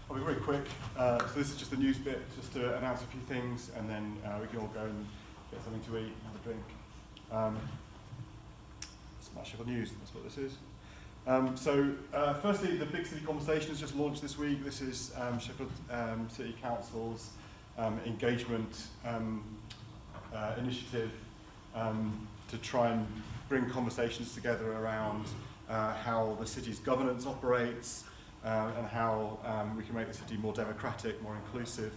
I'll be very quick. So this is just the news bit, just to announce a few things, and then we can all go and get something to eat and have a drink. SmartSheffield News, that's what this is. Firstly, the Big City Conversation has just launched this week. This is Sheffield City Council's engagement initiative to try and bring conversations together around how the city's governance operates, and how we can make the city more democratic, more inclusive,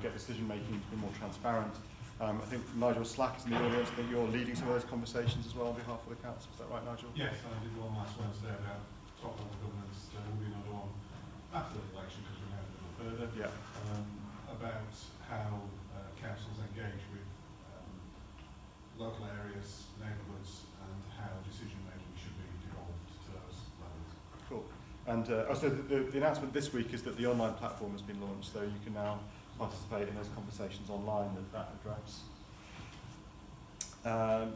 get decision making to be more transparent. I think Nigel Slack is in the audience. I think you're leading some of those conversations as well on behalf of the council. Is that right, Nigel? Yes, I did one last Wednesday about top level governance. There will be another one after the election because we're now a little further. Yeah. About how councils engage with local areas, neighbourhoods, and how decision making should be devolved to those levels. Cool. And also the announcement this week is that the online platform has been launched, so you can now participate in those conversations online at that address.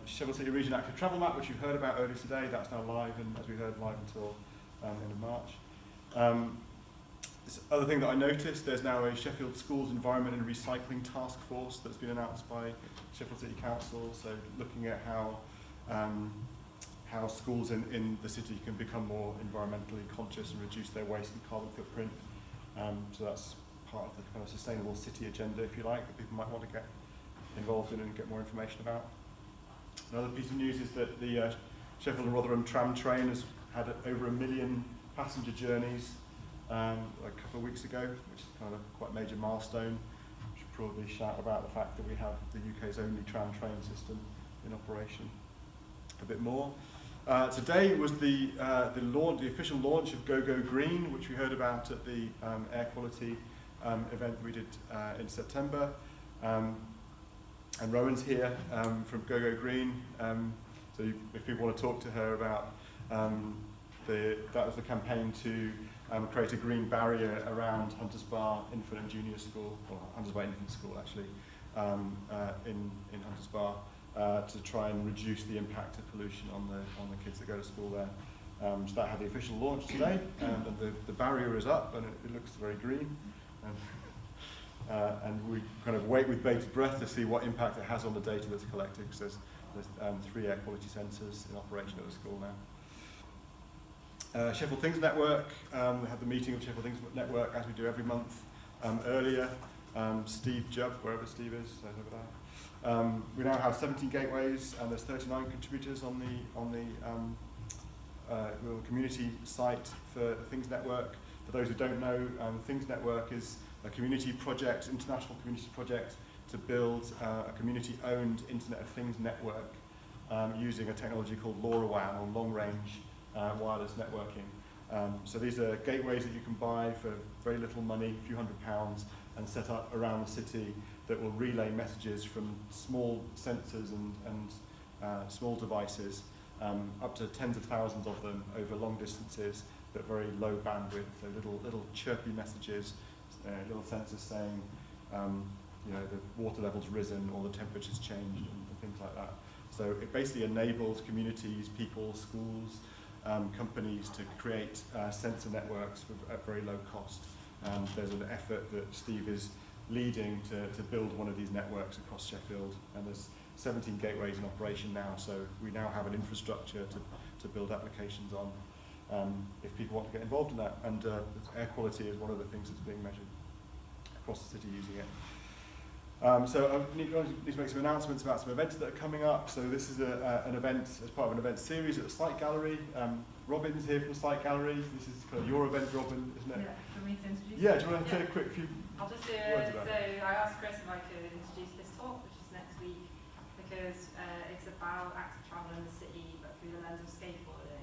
Sheffield City Region Active Travel Map, which you heard about earlier today, that's now live, and as we heard, live until end of March. This other thing that I noticed, there's now a Sheffield Schools Environment and Recycling Task Force that's been announced by Sheffield City Council, so looking at how schools in the city can become more environmentally conscious and reduce their waste and carbon footprint. So that's part of the kind of sustainable city agenda, if you like, that people might want to get involved in and get more information about. Another piece of news is that the Sheffield and Rotherham Tram Train has had over 1 million passenger journeys a couple of weeks ago, which is kind of quite a major milestone. We should probably shout about the fact that we have the UK's only tram train system in operation a bit more. Today was the official launch of GoGoGreen, which we heard about at the air quality event we did in September. And Rowan's here from GoGoGreen. So if people want to talk to her about that was the campaign to create a green barrier around Hunters Bar Infant and Junior School, or Hunters Bar Infant School actually, in Hunters Bar, to try and reduce the impact of pollution on the kids that go to school there. So that had the official launch today, and the barrier is up, and it looks very green. And we kind of wait with bated breath to see what impact it has on the data that's collected, because there's 3 air quality sensors in operation at the school now. Sheffield Things Network, we had the meeting of Sheffield Things Network as we do every month earlier. Steve Jubb, wherever Steve is, over there. We now have 17 gateways, and there's 39 contributors on the community site for Things Network. For those who don't know, Things Network is a community project, international community project, to build a community-owned Internet of Things network using a technology called LoRaWAN, or long-range wireless networking. So these are gateways that you can buy for very little money, a few £100s, and set up around the city that will relay messages from small sensors and small devices, up to tens of thousands of them over long distances, but very low bandwidth. So little chirpy messages, little sensors saying, the water level's risen or the temperature's changed and things like that. So it basically enables communities, people, schools, companies to create sensor networks at very low cost. And there's an effort that Steve is leading to build one of these networks across Sheffield, and there's 17 gateways in operation now, so we now have an infrastructure to build applications on if people want to get involved in that. And air quality is one of the things that's being measured across the city using it. So I need to make some announcements about some events that are coming up. So this is an event as part of an event series at the Site Gallery. Robin's here from the Site Gallery. This is kind of your event, Robin, isn't it? Yeah, for me to introduce. Yeah, do you want to take a quick few I'll just do words it. about So it? I asked Chris if I could introduce this talk, which is next week, because it's about active travel in the city, but through the lens of skateboarding.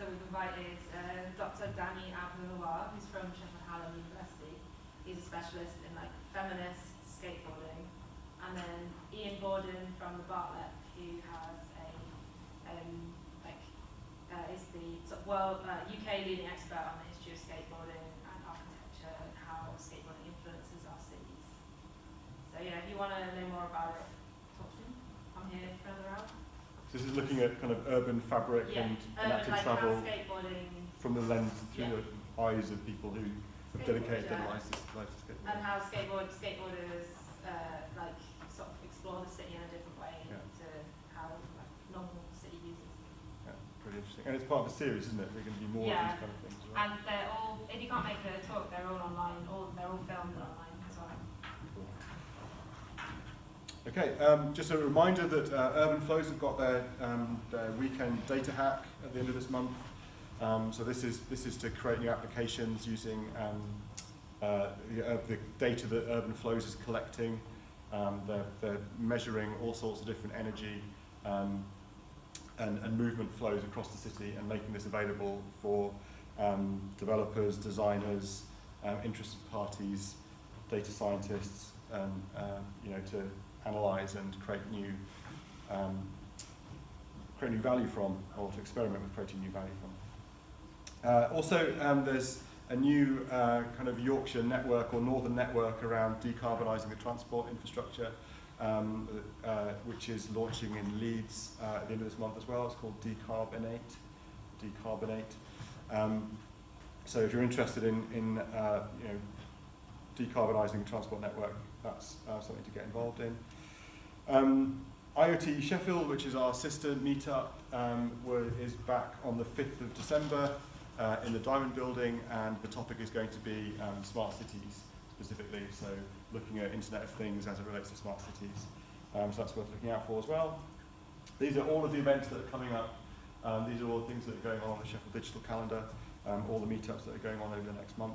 So we've invited Dr. Danny Abdullah, who's from Sheffield Hallam University. He's a specialist in feminist skateboarding, and then Ian Borden from the Bartlett, who has is the sort of world UK leading expert on the history of skateboarding and architecture and how skateboarding influences our cities. So yeah, if you want to know more about it, talk to me. I'm here further out. So this is looking at kind of urban fabric and active how travel skateboarding from the lens through eyes of people who have dedicated their lives to skateboarding. And how skateboarders like sort of explore the city in a different way to how like, normal city users. Yeah, pretty interesting. And it's part of a series, isn't it? There are going to be more of these kind of things. Right? And they're all, if you can't make the talk, they're all online. They're all filmed online as well. Okay, just a reminder that Urban Flows have got their weekend Datahack at the end of this month. So this is to create new applications using the data that Urban Flows is collecting. They're measuring all sorts of different energy and movement flows across the city and making this available for developers, designers, interested parties, data scientists, to analyse and create new value from, or to experiment with creating new value from. Also, there's a new kind of Yorkshire network or northern network around decarbonising the transport infrastructure, which is launching in Leeds at the end of this month as well. It's called Decarbonate. So if you're interested in decarbonising the transport network, that's something to get involved in. IoT Sheffield, which is our sister meetup, is back on the 5th of December in the Dymond building, and the topic is going to be smart cities specifically, so looking at Internet of Things as it relates to smart cities. So that's worth looking out for as well. These are all of the events that are coming up. These are all the things that are going on the Sheffield Digital calendar, all the meetups that are going on over the next month.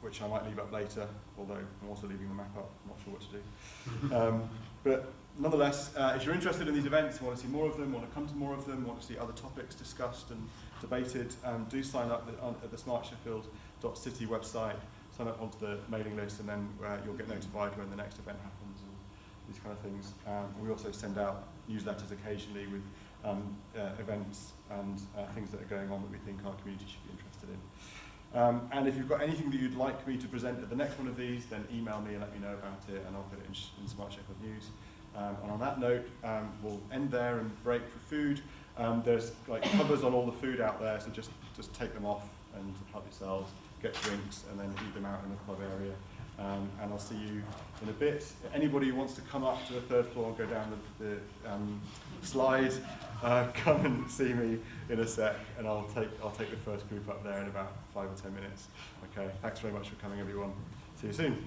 Which I might leave up later, although I'm also leaving the map up, I'm not sure what to do. But nonetheless, if you're interested in these events, want to see more of them, want to come to more of them, want to see other topics discussed and debated, do sign up at the SmartSheffield.city website, sign up onto the mailing list, and then you'll get notified when the next event happens and these kind of things. We also send out newsletters occasionally with events and things that are going on that we think our community should be interested in. And if you've got anything that you'd like me to present at the next one of these, then email me and let me know about it, and I'll put it in Smart Sheffield News. And on that note, we'll end there and break for food. There's like covers on all the food out there, so just take them off and help yourselves, get drinks, and then eat them out in the club area. And I'll see you in a bit. Anybody who wants to come up to the third floor and go down the slide, come and see me in a sec, and I'll take the first group up there in about 5 or 10 minutes. Okay, thanks very much for coming, everyone. See you soon.